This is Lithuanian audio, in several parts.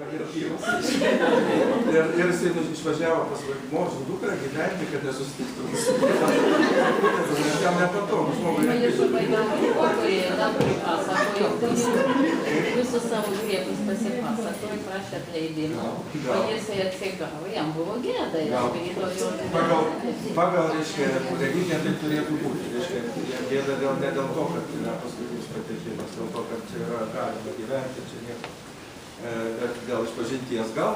Ir jisai išvažiavo pas Moržų dukrą gyventi, kad nesusitiktų. Nes jam nepatogu žmogui. Visus savo grėkus pasipasakojo, prašė atleidimo, o jisai atsigavo, jam buvo gėda. Pagal, reiškia, religiją tai turėtų būti. Reiškia, gėda ne dėl to, kad yra paskutinis patirtimas, dėl to, kad čia yra galima gyventi, čia nieko. Bet dėl išpažinties gal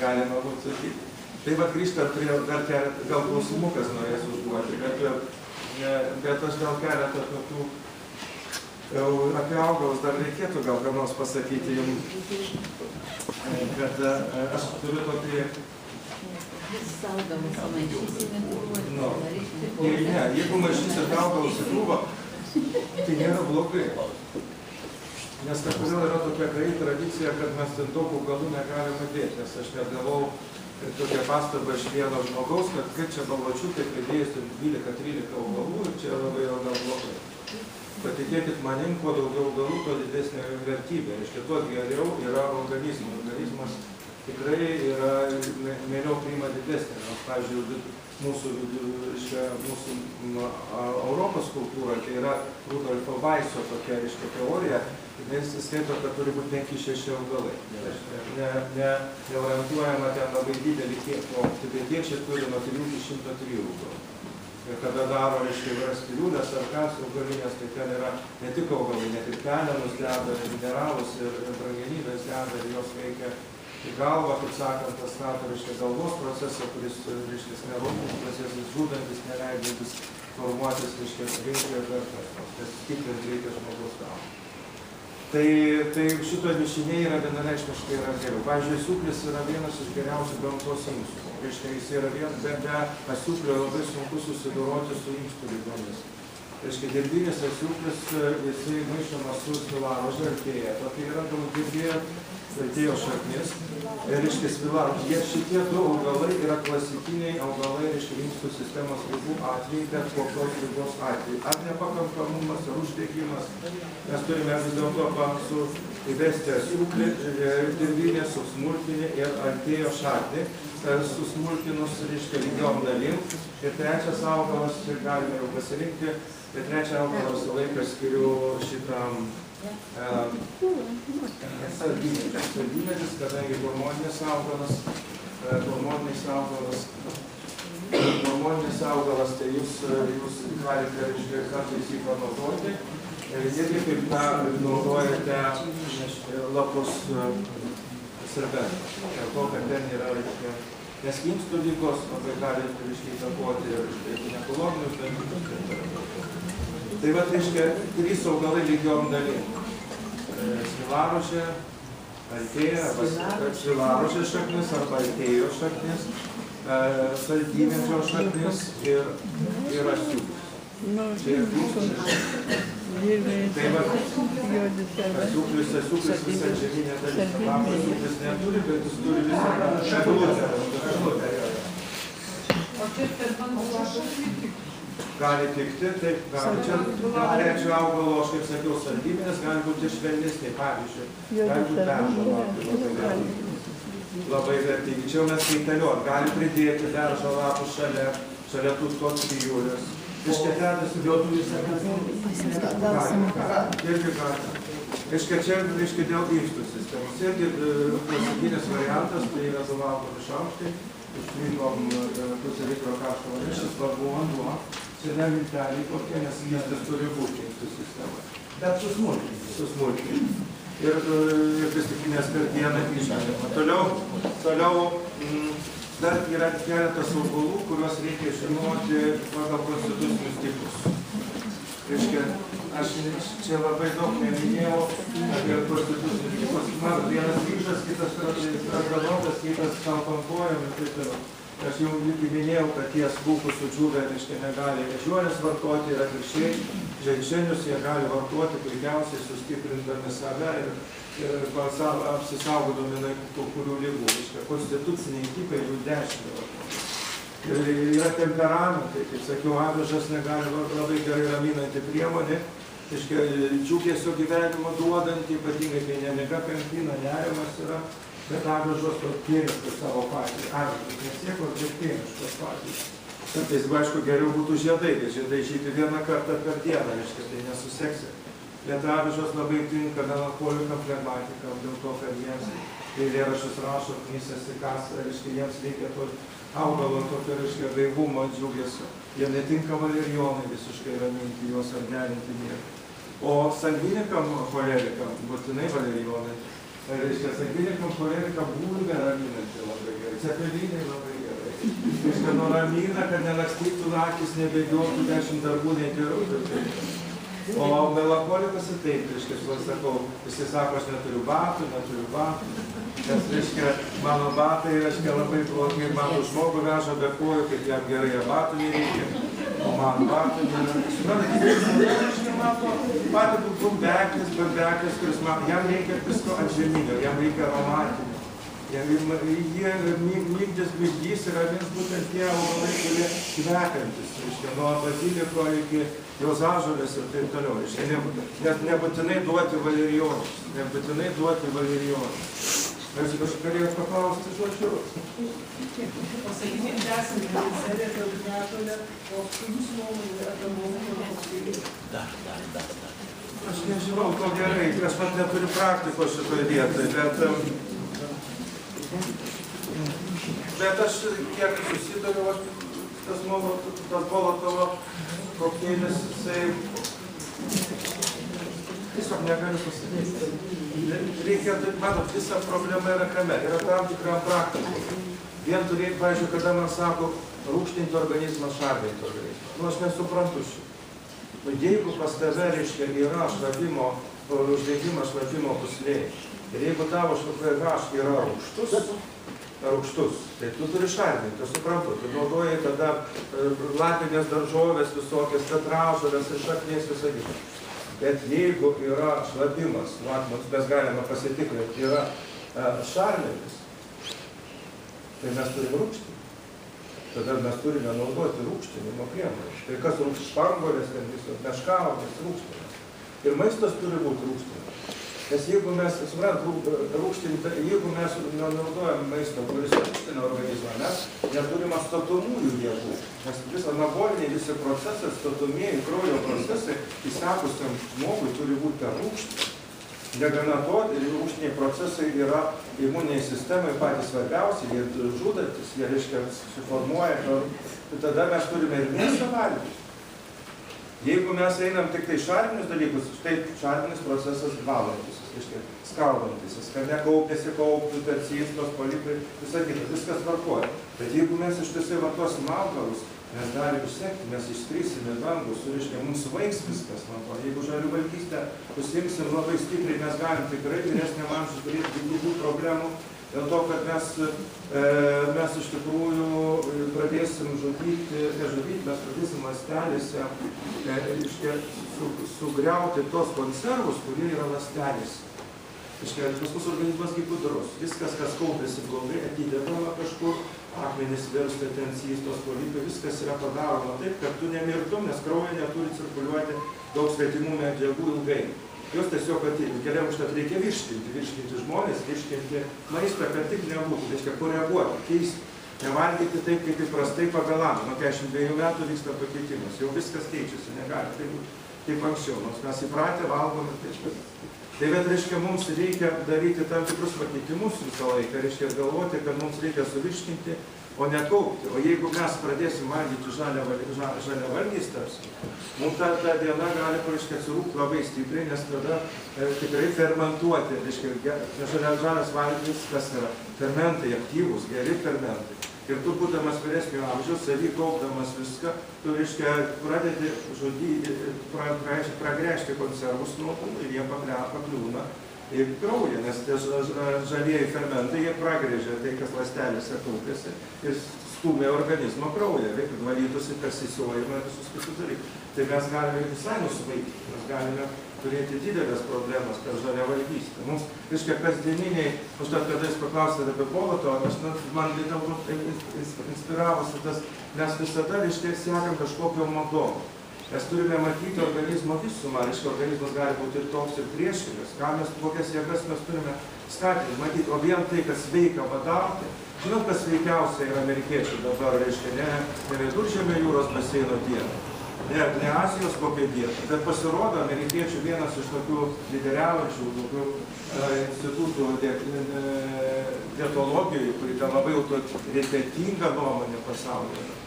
galima būtų sakyti. Tai vat grįžtant prie dar keletą, gal klausimukas norės užduoti, bet aš gal keletą tokių apie augalus dar reikėtų gal ką nors pasakyti jums, kad aš turiu tokį... Jeigu maišysite augalus į krūvą, tai nėra blogai. Nes kažkodėl yra tokia graži tradicija, kad mes ten daug augalų negalime dėti, nes aš net gavau tokią pastabą iš vieno žmogaus, kad kaip čia balvačiukai pridėjus 12-13 augalų ir čia labai jau gal blogai. Patikėkit manim, kuo daugiau augalų, tuo didesnė vertybė. Iš tuo geriau yra organizmas. Organizmas tikrai yra mėliau priima didesnė. Nors, pavyzdžiui, mūsų Europos kultūra, tai yra Rudolfo Vaiso tokia teorija, jis skaito, kad turi būti 5-6 augalai. Neorientuojama ten labai didelį kiekį, o tibetiečiai turi nuo 3 iki 103 augalų. Ir kada daro, reiškia, įvairias piliulės ar kas augalinės, tai ten yra ne tik augalai, net ir pelenus deda, ir mineralus, ir brangenybės deda, ir jos veikia į galvą, kaip sakant, tas stato, reiškia, galvos procesą, kuris, reiškia, nervų procesas, žudantis, neleidžiantis formuotis, reiškia, rinkai ir dar kažkas, nes tikrinti reikia žmogaus galvą. Tai šito mišiniai yra vienareikšmiškai yra geriau. Pavyzdžiui, asiūklis yra vienas iš geriausių gamtos inkstų. Reiškia, jis yra be asiūklio labai sunku susidoroti su inkstų ligomis. Reiškia, dirbinis asiūklis, jisai maišomas su svilarože artėja. Tokia yra daug dirbėjo artėjo šaknis. Reiškia, svilarože. Šitie du augalai yra klasikiniai augalai, reiškia, inkstų sistemos ligų atvejai, bet kokios ligos atvejai. Ar nepakankamumas, ar uždegimas. Mes turime vis dėlto įvesti asiūklį, dirbinę, susmulkinį ir artėjo šaknį. Susmulkinus, reiškia, lygiom dalim. Ir trečias augalas, čia galime jau pasirinkti, bet trečią augalą visą laiką skiriu šitam saldymedis, kadangi hormoninis augalas, tai jūs galite, reiškia, kartais jį panaudoti. Irgi kaip tą naudojate lapus serbentų. Dėl to, kad ten yra, reiškia, nes inkstų lygos labai gali, reiškia, įtakoti ir ginekologinius dalykus. Tai va, reiškia, 3 augalai lygiom dalim. Svilarožė, altėja, svilarožė šaknis arba altėjo šaknis, saldymedžio šaknis ir asiūklis. Čia ir tai va, asiūklis visą žemynę dalis. Asiūklis neturi, bet jis turi visą šaklutę. O čia per mano gali tikti, taip, gali. Čia trečio augalo, aš kaip sakiau, saldymedis gali būti švelnesniai, pavyzdžiui. Gali būti beržo labai vertingi. Čia jau mes kaitaliuot, gali pridėti beržo lapų šalia tos trijulės. Reiškia, tedas juodų visą irgi gali. Reiškia, čia dėl inkstų sistemos. Irgi klasikinis variantas, tai yra suvalgomi šaukštai, užtrinkom pusę litro karšto vandenis, svarbu vanduo, sena milteliai kokie, nes skystis turi būti inkstų sistema. Bet susmulkinti. Ir plastikinės per dieną išmėlėma. Toliau dar yra keletas augalų, kuriuos reikia žinoti pagal konstitucinius tipus. Reiškia, aš čia labai daug neminėjau apie konstitucinius tipus. Man vienas ryžas, kitas raganotas, kitas kalpankojam ir taip toliau. Aš jau minėjau, kad tie spūkus sudžiūvę, reiškia, negali ežiuolės vartoti ir atvirkščiai. Ženšenius jie gali vartoti puikiausiai sustiprindami save ir apsisaugodami nuo kurių ligų. Konstituciniai tipai jų 10 vartoti. Ir yra temperamentai, kaip sakiau, avižas negali labai gerai raminanti priemonė. džiugesio gyvenimo duodantį, ypatingai kai nemiga kankina, nerimas yra, bet avižos pieniškos savo patys. Avižos nesiekos, bet pieniškos patys. Kartais, aišku, geriau būtų žiedai, bet žiedai žyti vieną kartą per dieną, tai nesuseksi. Bet avižos labai tinka melancholikam, flegmatikam, dėl to, kad jiems eilėraščius rašo, knysasi kasą, jiems reikia to augalo tokio, gaivumo, džiugesio. Jie netinka valerijonai visiškai raminti, juos atgerinti nieko. O sangvinikam, cholerikam, būtinai valerijonai. Sangvinikam, cholerikam bulvė raminanti labai gerai, cepelinai labai gerai. Nuramina, kad nelakstytų akis, nebėgiotų 10 darbų negerų. O melancholikas taip, sakau, jisai sako, aš neturiu batų. Nes, mano batai, labai blogai, mano žmogų veža be kojų, kaip jam gerai batų nereikia, o man batų nėra. Suprantate, mato, patį bumbeklis, kuris man, jam reikia visko atžeminio, jam reikia aromatinio. Jie mygdės mygdys yra vien būtent tie augalai, kurie kvepiantis, nuo baziliko iki jozažolės ir taip toliau. Net nebūtinai duoti valerijonus. Mes galėjot paklausti žodžiu. Pasakykit, esame ministerija, kad netolė, o jūsų nuomonė apie nuomonę. Dar. Aš nežinau, ko gerai, aš man neturiu praktikos šitoje vietoje, bet aš kiek susidariu, tas Molotovo kokteilis, jisai tiesiog negaliu pasakyti. Reikia, matot, visa problema yra kame, yra tam tikram praktikui. Vien turėjai, pavyzdžiui, kada man sako, rūgštinti organizmą, šarminti organizmą. Aš nesuprantu šitą. Jeigu pas tave, yra uždegimas šlapimo pūslėje, ir jeigu tavo pH yra rūgštus, tai tu turi šarminti, tu suprantu, tu naudoji tada lapinės daržovės visokias, tetražolės ir šaknies visą gyvą. Bet jeigu yra šlapimas, mes galime pasitikrinti, yra šarminis, tai mes turime rūgštinti. Tada mes turime naudoti rūgštinimo priemonės. Tai kas špangolės, meškavomės, rūgštinės. Ir maistas turi būti rūgštinis. Nes jeigu mes, jeigu mes naudojam maistą, kuris rūgština organizmą, mes neturime statomųjų jėgų. Nes visą anaboliniai, visi procesai, statomieji kraujo procesai, įsekusiam žmogui turi būti per rūgštį. Negana to, rūgštiniai procesai yra imuniniai sistemai patys svarbiausi, jie žudantis, jie suformuoja, tada mes turime ir mėsą valgyti. Jeigu mes einam tik tai šarminius dalykus, štai šarminis procesas valantis, skaldantis, kad nekaupėsi kauptų, persistos, polipai, viskas tvarkoja. Bet jeigu mes ištisai vartosim augalus, mes galime išsekti, mes išskrisime dangus, mums vaiks viskas. Jeigu žaliuvalgystę užsiimsim labai stipriai, mes galim tikrai vyresniam amžiui turėti didelių problemų, dėl to, kad mes iš tikrųjų pradėsim mes pradėsim ląstelėse sugriauti tos konservus, kurie yra ląstelėse. Pas mūsų organizmas kaip gudrus. Viskas, kas kaupėsi blogai, atidedama kažkur, akmenys virsta, ten cystos, polipai, viskas yra padaroma taip, kad tu nemirtum, nes krauja neturi cirkuliuoti daug svetimų medžiagų ilgai. Jos tiesiog keliam užtat reikia virškinti žmonės, virškinti maistą, kad tik nebūtų, reiškia koreguoti, keisti. Nevalgyti taip, kaip įprastai pagal amžių. Nuo 42 metų vyksta pakeitimas, jau viskas keičiasi, negali tai būti kaip anksčiau, nors mes įpratę valgome taip. Tai bet, reiškia, mums reikia daryti tam tikrus pakeitimus visą laiką, reiškia, galvoti, kad mums reikia suvirškinti, o ne kaupti. O jeigu mes pradėsim valgyti žaliavalgiais tarsi, mums ta diena gali, reiškia, atsirūkti labai stipriai, nes tada tikrai fermentuoti, reiškia, žalias valgys, kas yra fermentai, aktyvūs, geri fermentai. Ir tu, būdamas vyresnio amžiaus, savy kaupdamas viską, tu, reiškia, pradedi pragręžti konservus nuo kūnų ir jie pakliūna į kraują, nes tie žalieji fermentai, jie pragrėžia tai, kas ląstelėse kaupėsi ir stumia organizmo kraują, kad valytųsi persisiojimą ir visus kitus dalykus. Tai mes galime visai nusvaikyti, mes galime turėti didelės problemas per žaliavalgystę. Mums, reiškia, kasdieniniai, užtat, kada jūs paklausėte apie Molotovą, man galbūt inspiravosi tas, mes visada, reiškia, sekam kažkokio madom. Mes turime matyti organizmo visumą, reiškia, organizmas gali būti ir toks, ir priešingas, kokias jėgas mes turime skatinti, matyti, o vien tai, kas veikia badauti, žinot, kas veikiausia yra amerikiečių dabar, reiškia, ne Viduržemio jūros baseino diena, ne Azijos kokia diena, bet pasirodo amerikiečių vienas iš tokių lyderiaujančių tokių institutų dietologijai, kuri ten labai autoritetinga nuomonė pasaulyje.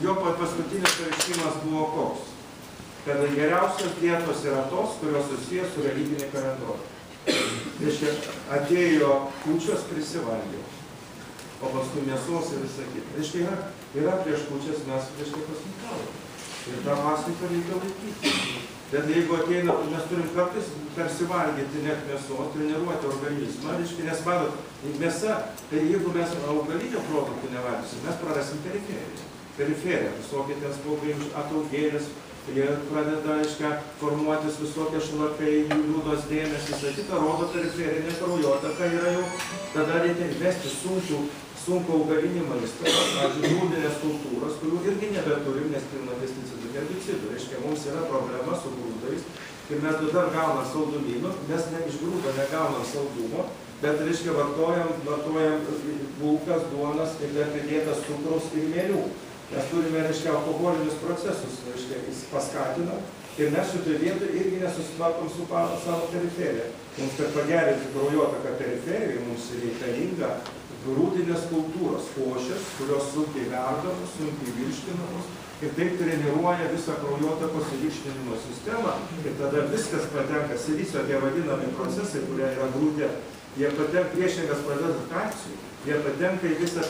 Jo paskutinis pareiškimas buvo koks? Kad geriausios dietos yra tos, kurios susijęs su religinė kalendoriumi. Reiškia, atėjo kūčios, prisivalgė, o paskui mėsos ir visą kitą. Reiškia, yra prieš kūčias mes, reiškia, pasmikaujame. Ir tą pasniką reikia laikyti. Bet jeigu ateina, mes turim kartais persivalgyti net mėsos, treniruoti organizmą, reiškia, nes matot, mėsa, tai jeigu mes augalinio produktų nevalgysim, mes prarasim periferiją, visokie ten spuogai, ataugėlės, jie pradeda, aiškia, formuotis visokie šlakai, jų liūdos dėmesys, visą kitą rodo periferinė kraujotaka yra jau, tada reikia įvesti sunku augalinį maistą, pavyzdžiui, grūdinės kultūros, kurių irgi nebeturim, nes pilna pesticidų, herbicidų. Reiškia, mums yra problema su grūdais ir mes dar gaunam saldumynų, mes ne iš grūdo negaunam saldumo, bet, reiškia, vartojam bulkas, duonas ir dar pridėtas cukraus ir mielių. Mes turime, reiškia, alkoholinius procesus, reiškia, paskatinam ir mes šitoje vietoje irgi nesusitvarkom su savo periferija. Mums, kad pagerinti kraujotaką periferijoje, mums reikalinga grūdinės kultūros, košės, kurios sunkiai verdamos, sunkiai virškinamos ir taip treniruoja visą kraujotakos ir virškinimo sistemą ir tada viskas patenka, silicio tie vadinami procesai, kurie yra grūdė, jie patenka priešingas pradeda kalcijų, jie patenka į visą